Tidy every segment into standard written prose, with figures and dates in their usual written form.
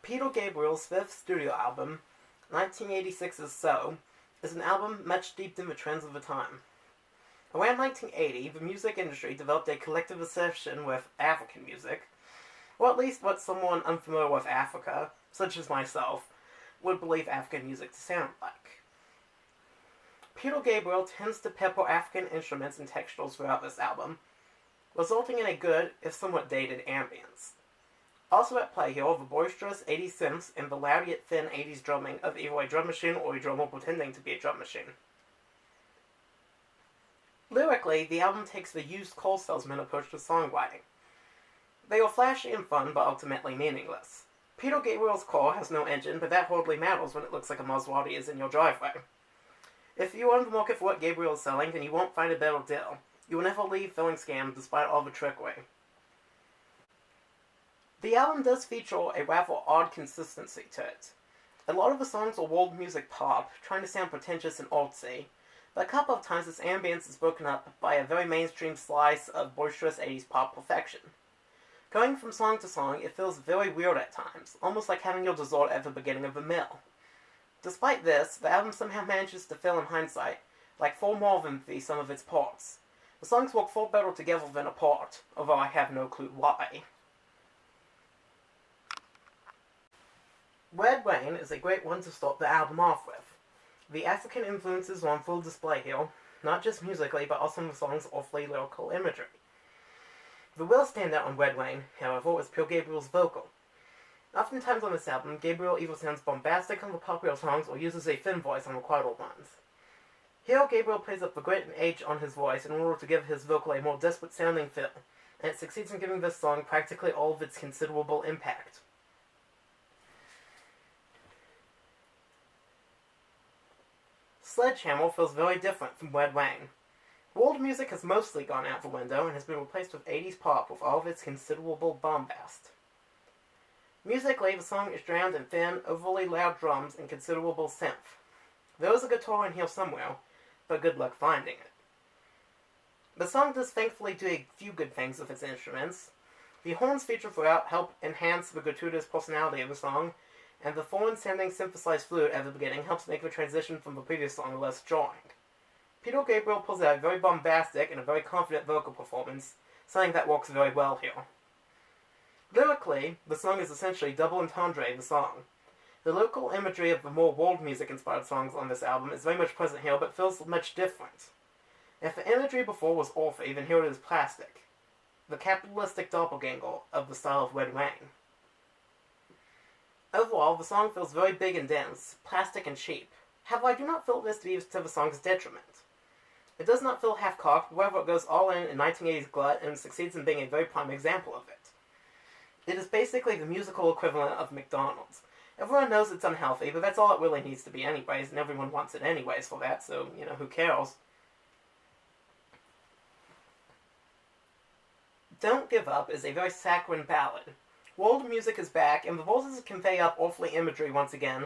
Peter Gabriel's fifth studio album, 1986's So, is an album much steeped in the trends of the time. Around 1980, the music industry developed a collective obsession with African music, or at least what someone unfamiliar with Africa, such as myself, would believe African music to sound like. Peter Gabriel tends to pepper African instruments and textures throughout this album, resulting in a good, if somewhat dated, ambience. Also at play here are the boisterous 80s synths and the loud yet thin 80s drumming of either a drum machine or a drummer pretending to be a drum machine. Lyrically, the album takes the used coal salesman approach to songwriting. They are flashy and fun, but ultimately meaningless. Peter Gabriel's car has no engine, but that hardly matters when it looks like a Maserati is in your driveway. If you are on the market for what Gabriel is selling, then you won't find a better deal. You will never leave feeling scammed despite all the trickery. The album does feature a rather odd consistency to it. A lot of the songs are world music pop, trying to sound pretentious and artsy, but a couple of times this ambience is broken up by a very mainstream slice of boisterous 80s pop perfection. Going from song to song, it feels very weird at times, almost like having your dessert at the beginning of a meal. Despite this, the album somehow manages to feel in hindsight like far more than the sum of its parts. The songs work far better together than apart, although I have no clue why. Red Rain is a great one to start the album off with. The African influences are on full display here, not just musically, but also in the song's awfully lyrical imagery. The real standout on Red Rain, however, is Peter Gabriel's vocal. Oftentimes on this album, Gabriel either sounds bombastic on the popular songs or uses a thin voice on the quieter ones. Here, Gabriel plays up the grit and age on his voice in order to give his vocal a more desperate-sounding feel, and it succeeds in giving this song practically all of its considerable impact. Sledgehammer feels very different from Red Rain. World music has mostly gone out the window and has been replaced with 80s pop with all of its considerable bombast. Musically, the song is drowned in thin, overly loud drums and considerable synth. There is a guitar in here somewhere, but good luck finding it. The song does thankfully do a few good things with its instruments. The horns featured throughout help enhance the gratuitous personality of the song, and the foreign-sounding synthesized flute at the beginning helps make the transition from the previous song less jarring. Peter Gabriel pulls out a very bombastic and a very confident vocal performance, something that works very well here. Lyrically, the song is essentially double entendre the song. The local imagery of the more world music-inspired songs on this album is very much present here, but feels much different. If the imagery before was orphy, then here it is plastic. The capitalistic doppelganger of the style of Red Rain. Overall, the song feels very big and dense, plastic and cheap. However, I do not feel this to be to the song's detriment. It does not feel half-cocked, however it goes all in 1980s glut and succeeds in being a very prime example of it. It is basically the musical equivalent of McDonald's. Everyone knows it's unhealthy, but that's all it really needs to be anyways, and everyone wants it anyways for that, so, who cares? Don't Give Up is a very saccharine ballad. World music is back, and the voices convey up awfully imagery once again,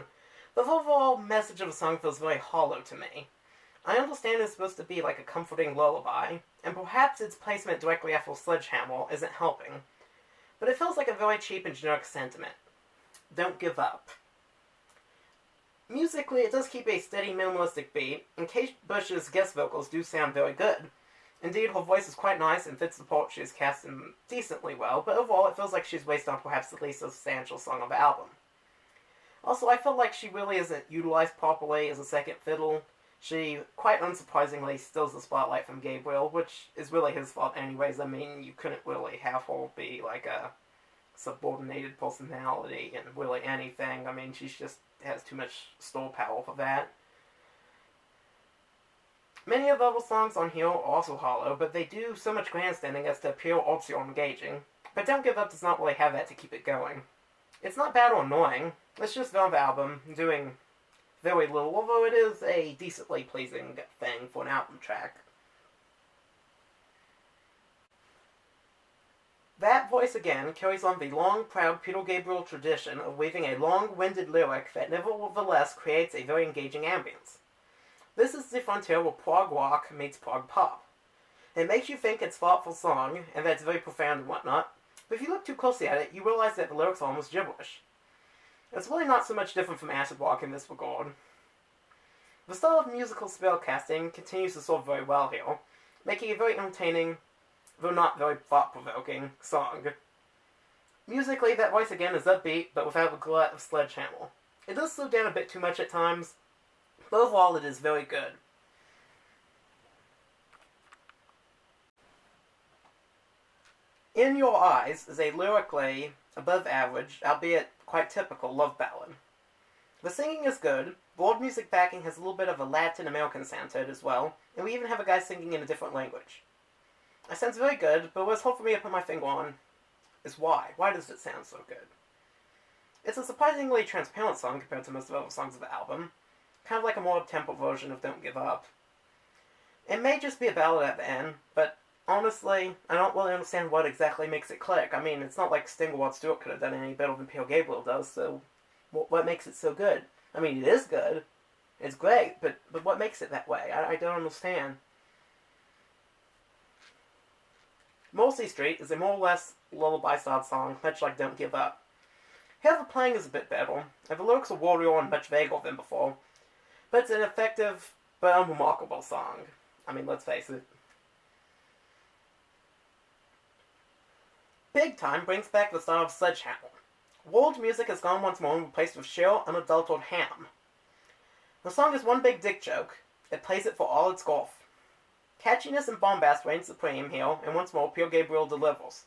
but the overall message of the song feels very hollow to me. I understand it's supposed to be like a comforting lullaby, and perhaps its placement directly after Sledgehammer isn't helping, but it feels like a very cheap and generic sentiment. Don't give up. Musically, it does keep a steady, minimalistic beat, and Kate Bush's guest vocals do sound very good. Indeed, her voice is quite nice and fits the part she is cast in decently well, but overall it feels like she's wasted on perhaps the least substantial song of the album. Also, I feel like she really isn't utilized properly as a second fiddle. She, quite unsurprisingly, steals the spotlight from Gabriel, which is really his fault anyways. I mean, you couldn't really have her be like a subordinated personality and really anything. I mean, she just has too much star power for that. Many of the other songs on here are also hollow, but they do so much grandstanding as to appear artsy or engaging. But Don't Give Up does not really have that to keep it going. It's not bad or annoying. It's just the album doing very little, although it is a decently pleasing thing for an album track. That voice again carries on the long, proud Peter Gabriel tradition of weaving a long-winded lyric that nevertheless creates a very engaging ambience. This is the frontier where prog rock meets prog pop. It makes you think it's a thoughtful song, and that it's very profound and whatnot, but if you look too closely at it, you realize that the lyrics are almost gibberish. It's really not so much different from acid rock in this regard. The style of musical spellcasting continues to serve very well here, making a very entertaining, though not very thought-provoking, song. Musically, that voice again is upbeat, but without the glut of Sledgehammer. It does slow down a bit too much at times, but overall it is very good. In Your Eyes is a lyrically above average, albeit quite typical, love ballad. The singing is good, the world music backing has a little bit of a Latin American sound to it as well, and we even have a guy singing in a different language. It sounds very good, but what's hard for me to put my finger on is why. Why does it sound so good? It's a surprisingly transparent song compared to most of the other songs of the album, kind of like a more up-tempo version of Don't Give Up. It may just be a ballad at the end, but honestly, I don't really understand what exactly makes it click. I mean, it's not like Sting or Rod Stewart could have done any better than Peter Gabriel does, so what makes it so good? I mean, it is good. It's great, but what makes it that way? I don't understand. Morsey Street is a more or less lullaby-style song, much like Don't Give Up. Here the playing is a bit better, and the lyrics are warrior and much vaguer than before, but it's an effective but unremarkable song. I mean, let's face it. Big Time brings back the style of Sledgehammer. World music has gone once more and replaced with sheer, unadulterated ham. The song is one big dick joke. It plays it for all its worth. Catchiness and bombast reign supreme here, and once more, Peter Gabriel delivers.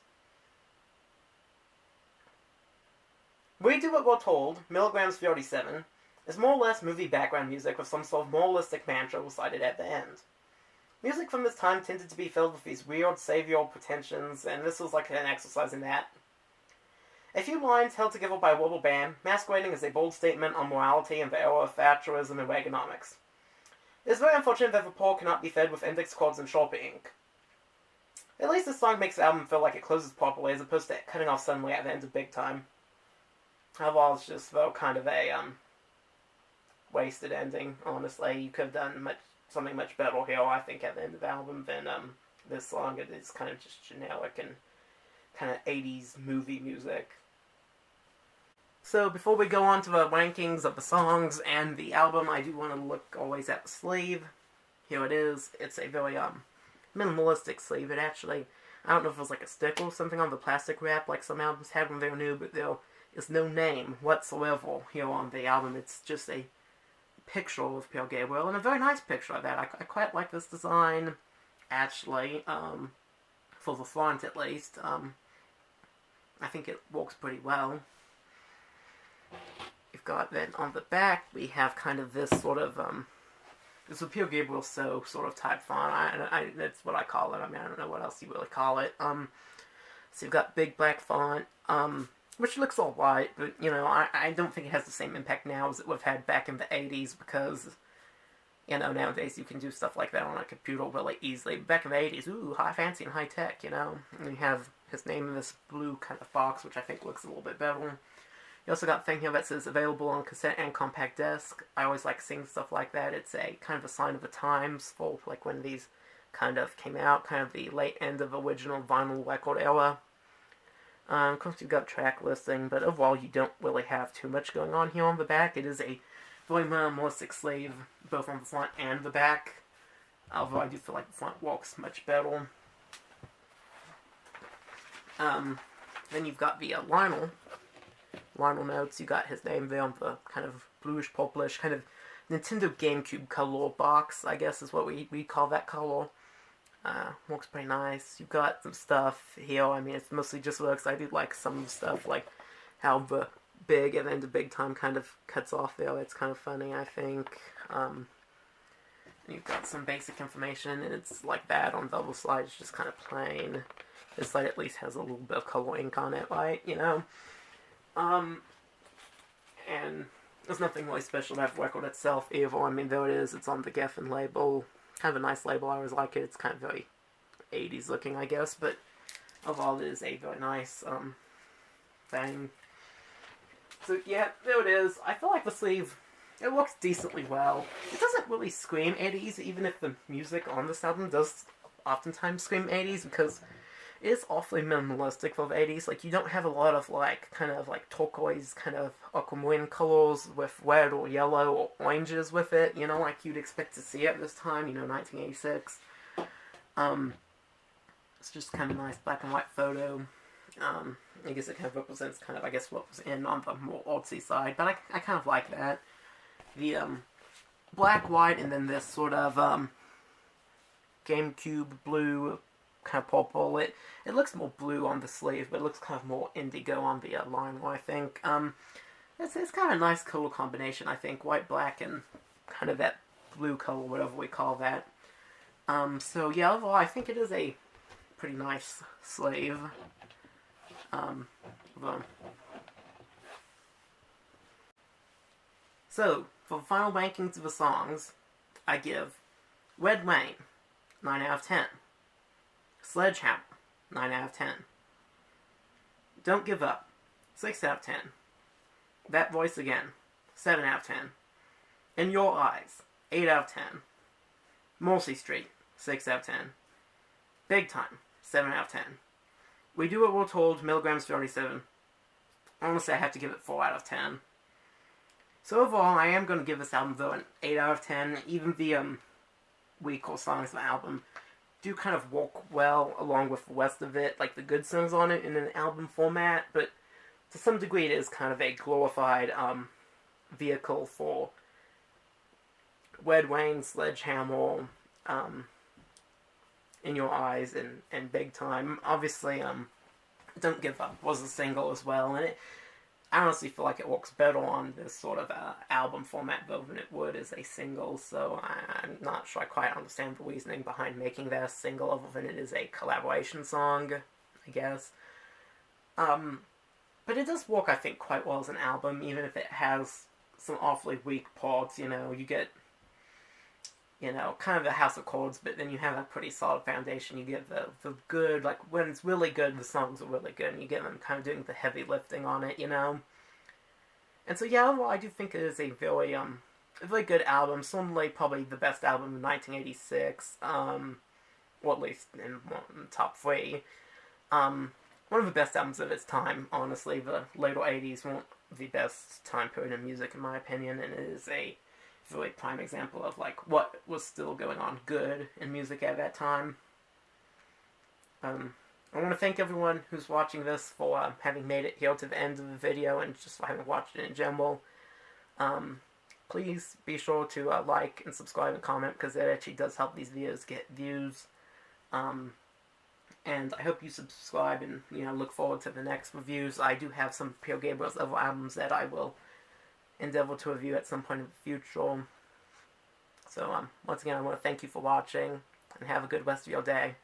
We Do What We're Told, Miligram's 37, is more or less movie background music with some sort of moralistic mantra recited at the end. Music from this time tended to be filled with these weird, savior pretensions, and this was like an exercise in that. A few lines held together by a little band, masquerading as a bold statement on morality in the era of Thatcherism and Reaganomics. It is very unfortunate that the poor cannot be fed with index cards and Sharpie ink. At least this song makes the album feel like it closes properly, as opposed to cutting off suddenly at the end of Big Time. Overall, it's just, though, kind of a, wasted ending, honestly. You could have done something much better here, I think, at the end of the album than, this song. It is kind of just generic and kind of 80s movie music. So, before we go on to the rankings of the songs and the album, I do want to look always at the sleeve. Here it is. It's a very, minimalistic sleeve. It actually, I don't know if it was like a sticker or something on the plastic wrap, like some albums had when they were new, but there is no name whatsoever here on the album. It's just a picture of Peter Gabriel, and a very nice picture of that. I quite like this design, actually, for the front at least. I think it works pretty well. We've got then on the back, we have kind of this sort of, this is Peter Gabriel So sort of type font. That's what I call it. I mean, I don't know what else you really call it. So you've got big black font, which looks alright, but, you know, I don't think it has the same impact now as it would have had back in the 80s, because, you know, nowadays you can do stuff like that on a computer really easily. Back in the 80s, ooh, high fancy and high tech, you know. And you have his name in this blue kind of box, which I think looks a little bit better. You also got a thing here that says available on cassette and compact disc. I always like seeing stuff like that. It's a kind of a sign of the times for, like, when these kind of came out, kind of the late end of the original vinyl record era. Of course, you've got track listing, but overall, you don't really have too much going on here on the back. It is a very minimalistic sleeve, both on the front and the back. Although I do feel like the front works much better. Then you've got the Lionel notes. You got his name there on the kind of bluish, purplish, kind of Nintendo GameCube color box, I guess is what we call that color. Works pretty nice. You've got some stuff here. I mean, it's mostly just looks. I do like some stuff, like how the big and then the Big Time kind of cuts off there. It's kind of funny, I think. You've got some basic information, and it's like that on double slide. It's just kind of plain. This slide at least has a little bit of color ink on it, right? You know? And there's nothing really special about the record itself either. I mean, there it is. It's on the Geffen label. Kind of a nice label. I always like it. It's kind of very 80s looking, I guess, but overall it is a very nice thing. So yeah, there it is. I feel like the sleeve, it works decently well. It doesn't really scream 80s, even if the music on this album does oftentimes scream 80s, because is awfully minimalistic for the 80s. Like, you don't have a lot of, like, kind of, like, turquoise, kind of aquamarine colors with red or yellow or oranges with it, you know, like you'd expect to see at this time, you know, 1986. It's just kind of a nice black and white photo. I guess it kind of represents kind of, I guess, what was in on the more artsy side, but I kind of like that. The, black, white, and then this sort of, GameCube blue, kind of purple. It looks more blue on the sleeve, but it looks kind of more indigo on the liner, I think. It's kind of a nice color combination, I think. White, black, and kind of that blue color, whatever we call that. So yeah, overall, I think it is a pretty nice sleeve. So, for the final rankings of the songs, I give Red Rain 9 out of 10. Sledgehammer, 9 out of 10. Don't Give Up, 6 out of 10. That Voice Again, 7 out of 10. In Your Eyes, 8 out of 10. Mercy Street, 6 out of 10. Big Time, 7 out of 10. We Do What We're Told, Miligram's 37. Honestly, I have to give it 4 out of 10. So overall, I am going to give this album, though, an 8 out of 10. Even the weaker songs of the album do kind of work well along with the rest of it, like the good songs on it in an album format, but to some degree it is kind of a glorified vehicle for Red Rain, Sledgehammer, In Your Eyes, and Big Time. Obviously, Don't Give Up was a single as well, and I honestly feel like it works better on this sort of album format though than it would as a single, so I'm not sure I quite understand the reasoning behind making that a single other than it is a collaboration song, I guess. But it does work, I think, quite well as an album, even if it has some awfully weak parts, you know. You get, you know, kind of a house of chords, but then you have a pretty solid foundation. You get the good, like, when it's really good, the songs are really good, and you get them kind of doing the heavy lifting on it, you know? And so, yeah, overall, I do think it is a very good album. Certainly, probably the best album of 1986, or at least in the top 3. One of the best albums of its time, honestly. The later 80s weren't the best time period in music, in my opinion, and it is a really prime example of, like, what was still going on good in music at that time. I want to thank everyone who's watching this for having made it here to the end of the video and just for having watched it in general. Please be sure to like and subscribe and comment, because it actually does help these videos get views. And I hope you subscribe and, you know, look forward to the next reviews. I do have some Peter Gabriel's other albums that I will endeavor to review at some point in the future. So, once again, I want to thank you for watching, and have a good rest of your day.